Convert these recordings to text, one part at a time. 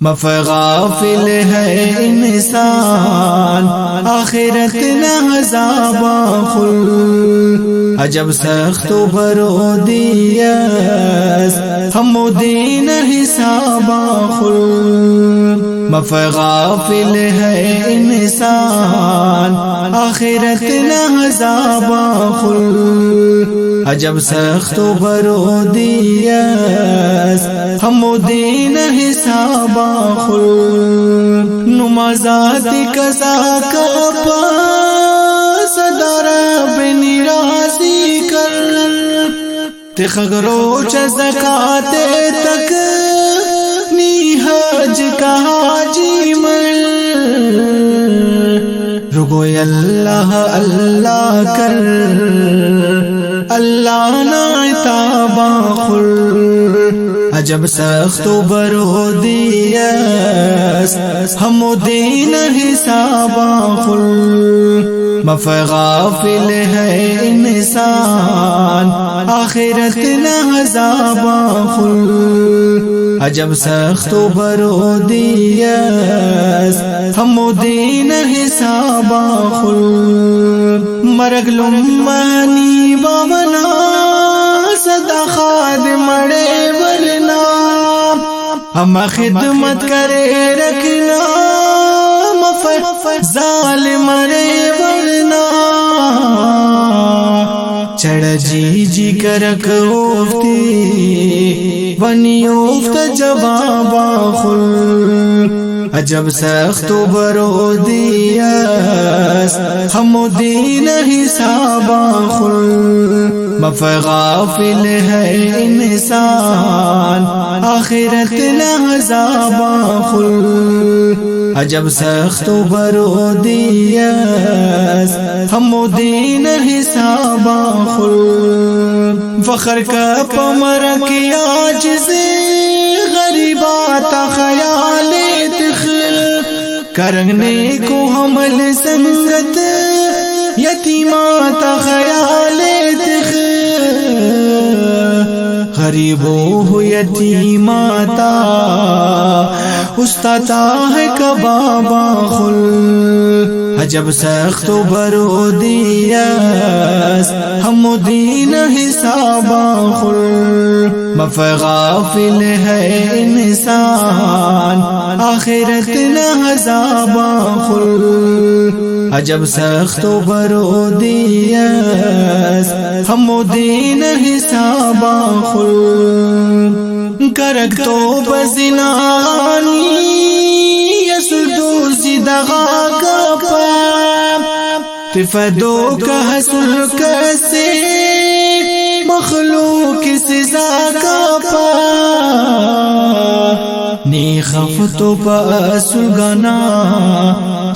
مفغافل ہے انسان آخرت نہ عذابا خل عجب سخت برو دیس ہم دین حسابا خل مفغافل ہے انسان آخرت نہ عذابا خل عجب سخت برو دیس ہم دین حسابا خل نمازات قضا کا پاس درب نیراسی کر تخگرو چ زکات تک نی حج کا حاجی من رگو اللہ اللہ کر اللہ نعتابا خل عجب سخت برو دیس ہم دین حسابا خل مفغافل ہے انسان آخرت نہ عذابا خل عجب سخت برو دیس ہم دین حسابا خل مرگ لمانی بابنا صدا خادم مڑے ورنا ہم خدمت کرے رکھنا ظالم مرے ورنا چڑھ جی جی کرک اوفتی ونی اوفت جوابا خل عجب سخت برو دیس ہم دین حسابا خل مفغافل ہے انسان آخرت نہ عذابا خل عجب سخت برو دیس ہم دین حسابا خل فخر کا پمر کی عاجز غریبات خیال تخل کرنے کو حمل سنگت یتیمات خیال تخل غریبو ہو یتیماتا استاتا ہے کبابا خل عجب سخت برو دیس ہم دین حسابا خل مفغافل ہے انسان آخرت نہ عذابا خل عجب سخت برو دیس ہم دین حسابا خل کرک تو بزنانی یسدو زدغا کا پا تفدو کا حسن کسے مخلوق سزا کا پا نی خفتو پا سگنا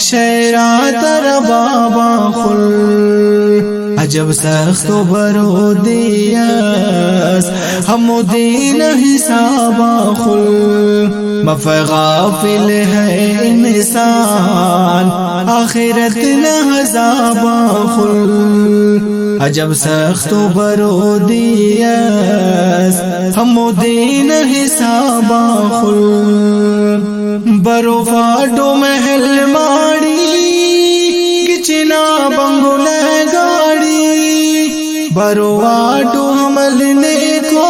شیرات ربابا خل عجب سخت برو دیس ہم دین حسابا خل مفغافل ہے انسان آخرت نہ عذابا خل عجب سخت برو دیس ہم دین حسابا خل برو فاڈو محل ماڑی کچنا بنگل گاڑی برو واڈو حمل نے کو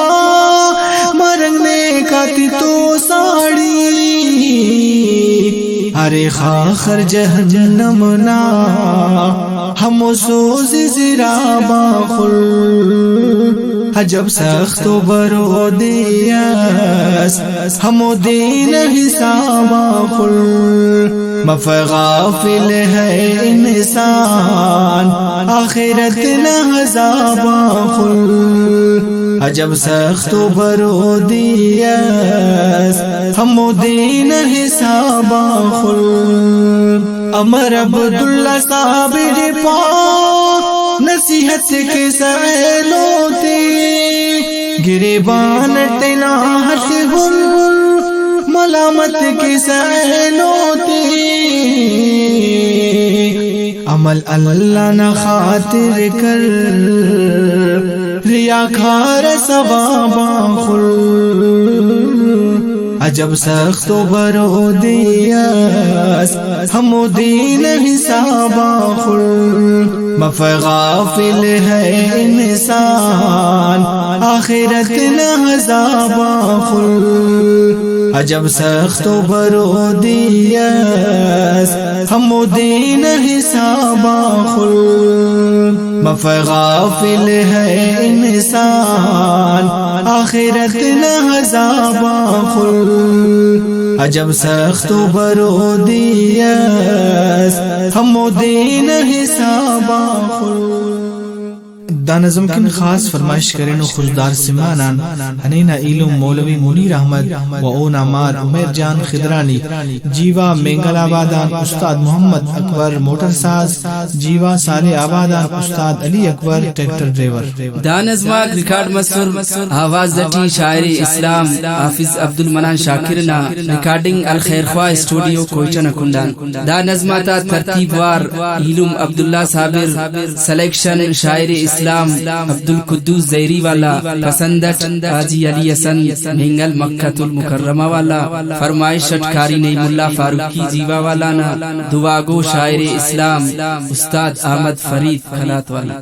مرنے کا تی تو ساڑی ارے خاخر جہنم نا ہم سوز زرابا خل عجب سخت برو دیس ہم دین حسابا خل مفغافل ہے انسان آخرت نہ عذابا خل عجب سخت برو دیس ہم دین حسابا خل امر عبداللہ صابر پا نصیحت کے سائلوں تے گریبان تناحت ہل ملامت کے سائلوں تے عمل اللہ نہ خاطر کر ریاکار ثوابا خل عجب سخت برو دیاس ہمو دین حساب آخر مفع غافل ہے انسان آخرت نہ عذاب آخر عجب سخت برو دیاس ہمو دین حساب آخر مفع غافل ہے انسان آخرت نہ عذاب آخر عجب سخت برو دیاس ہمو دین حساب آخر دا نظم کن خاص فرمائش کریں خوشدار سمانان ہنینا علم مولوی منیر احمد و اون امار عمیر جان خدرانی جیوا مینگل آبادان استاد محمد اکبر موٹر ساز جیوا سالے آبادان استاد علی اکبر ٹریکٹر ڈرائیور دا نظمات ریکارڈ مصر آواز دٹی شاعر اسلام حافظ عبدالمنان شاکرنا ریکارڈنگ الخیر خواہ اسٹوڈیو کوئٹہ نکندان دا نظمات ترتیب وار علم عبداللہ صابر سلیکشن شاعر اسلام عبد القدوس زیری والا پسندٹ حاجی علی حسن مینگل مکہ المکرمہ والا فرمائش شٹکاری نعیم اللہ فاروقی جیوا والا نا دعاگو شاعر اسلام استاد احمد فرید کھلات والا